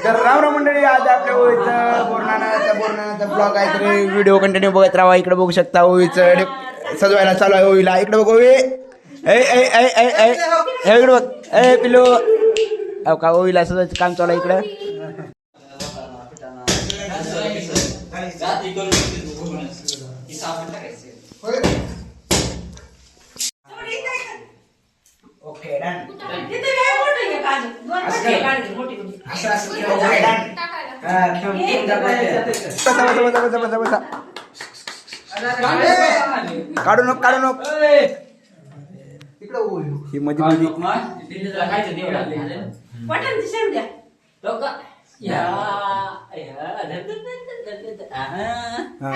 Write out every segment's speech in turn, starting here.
तर राम मंडळी, आज आपल्या ओळीचं बोरणाचा ब्लॉग आहे. तर व्हिडिओ कंटिन्यू बघत राहा. इकडे बघू शकता ओळीचं सजवायला चालू आहे. ओळीला इकडे बघ ओळी, इकडे बघ ए पिलो. हो का, ओळीला सजवायचं काम चालू आहे इकडं. Okay done. काढू नको काढू नको. ही मध्ये मध्ये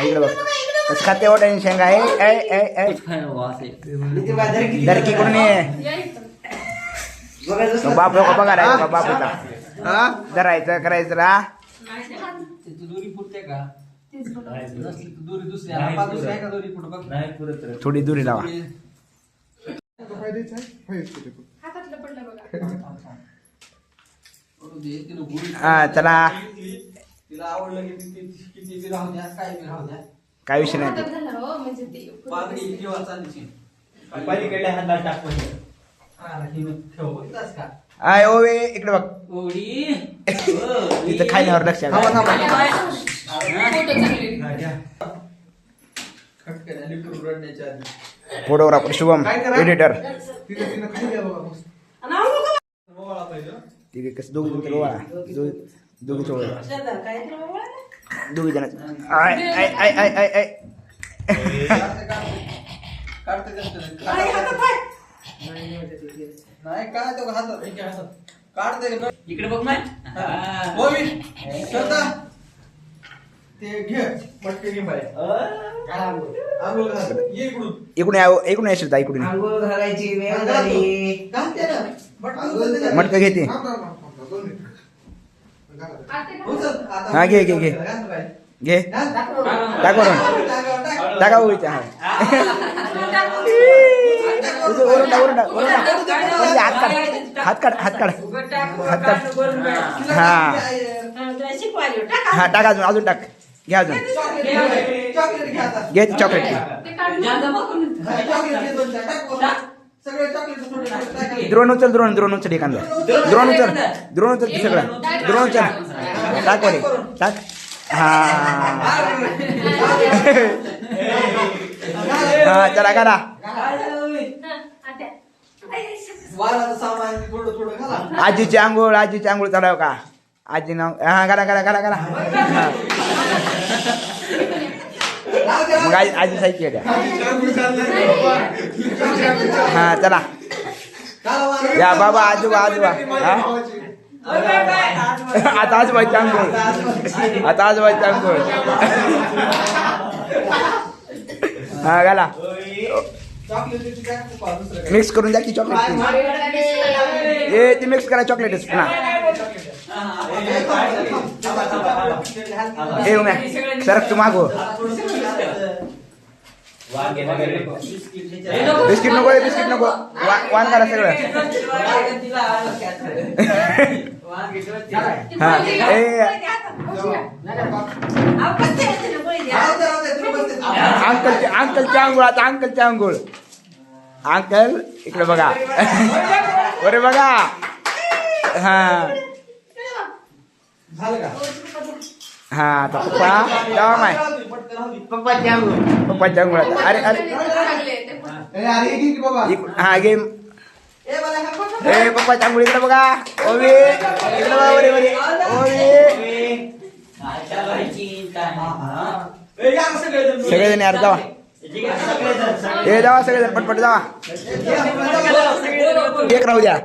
इकडे बघ कसं खाते वाटायची शेंगा आहे. धरकी कडून बाप लोक बघा राहायचं बापूचा धरायचं करायचं रा. थोडी दुरी लावा. हा चला, काय विषय नाही. आय ओवे इकडे बघ. इथं खायल्यावर लक्ष फोटोग्राफर शुभम, एडिटर ठीक आहे. कसं दोघी जण ओळा, दोघीच ओळा, दोघी जण. I I I I I I इकडे बघ ना. इकडून येशील इकडून मटक घेते. हा घे घे घे घे टाका टाका उडीचा. हात काढ हात काढ हात काढ. हा हा टाका अजून अजून टाक. घ्या अजून घे चॉकलेट. द्रोण उचल द्रोण उचल एखादा. द्रोण उचल सगळं द्रोण उचल. टाक वर टाक. हा हा चला करा. आजीची आंघोळ चालव का आजी नाव. हा करा करा करा करा. मग आजी साहित्य द्या. हा चला या बाबा आजोबा आजोबा. आता आजोबाची आंघोळ, आता आजोबाची आंघोळ. हा घाला मिक्स करून द्या की चॉकलेट. हे ती मिक्स करा चॉकलेटच पुन्हा. हे उम्या सरक तू मागो. बिस्किट नको बिस्किट नको. वान करा सगळं. हा अंकलच्या आंघोळ. आता अंकलच्या आंघोळ. अंकल इकडे बघा. बरे बघा. हा हा आता पप्पा जावा माय पप्पाच्या आंघोळ. अरे अरे हा गेम. ए पप्पाच्या आंघोळ इकडे बघा. ओवी इकडे बघा. बरे बरे ओवी सगळेजण यार जावा. हे जावा सगळेजण पटपट जावा. एक राहू द्या.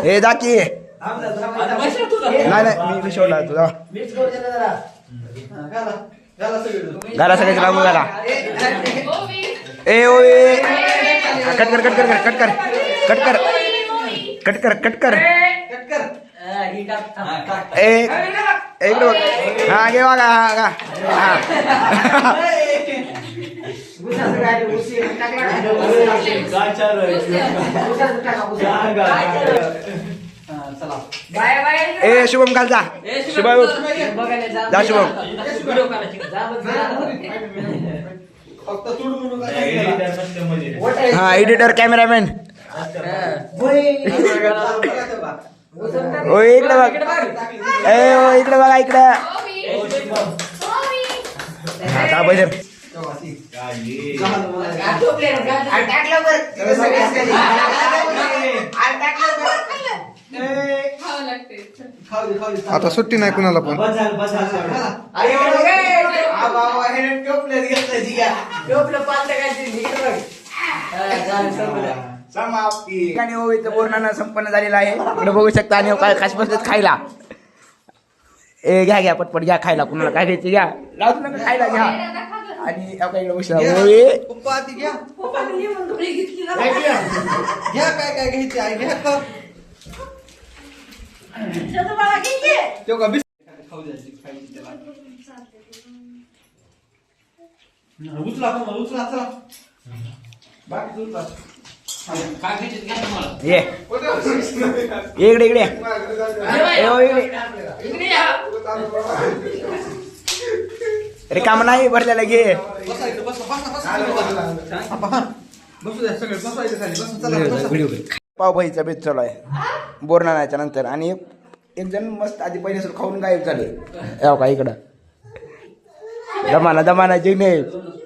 हे जा की. नाही नाही मी सोडला तू जावा. घाला सगळ्याचं लागू घाला. ए ओए कट कर कट कर कट कर कट कर कट कर कट कर. ए इकडे बघ. हा घे बघा. हा ए शुभम काल जा शुभम जा शुभम हा एडिटर कॅमेरामॅन ओ इकडे बघ ए ओ इकडे बघा इकडे हा बजर आता सुट्टी नाही कुणाला पण बोरणानं संपन्न झालेला आहे इकडे बघू शकता आणि काय खास बसलेत खायला ए घ्या घ्या पटपट घ्या खायला कुणाला काय घ्यायचं घ्या लावतो नका खायला घ्या आणि इकडे बसला पप्पा आधी घ्या घ्या काय काय घ्यायचे आहे घ्या खा उचला चला बाकी उचला ये इकडे इकडे अरे काम नाही भरलेला घे पावभाजीचा बेत चालू आहे बोरणाच्या नंतर आणि एक जण मस्त आधी पहिल्यासून खाऊन गायब झाले का इकडं दमाना जिग्नेश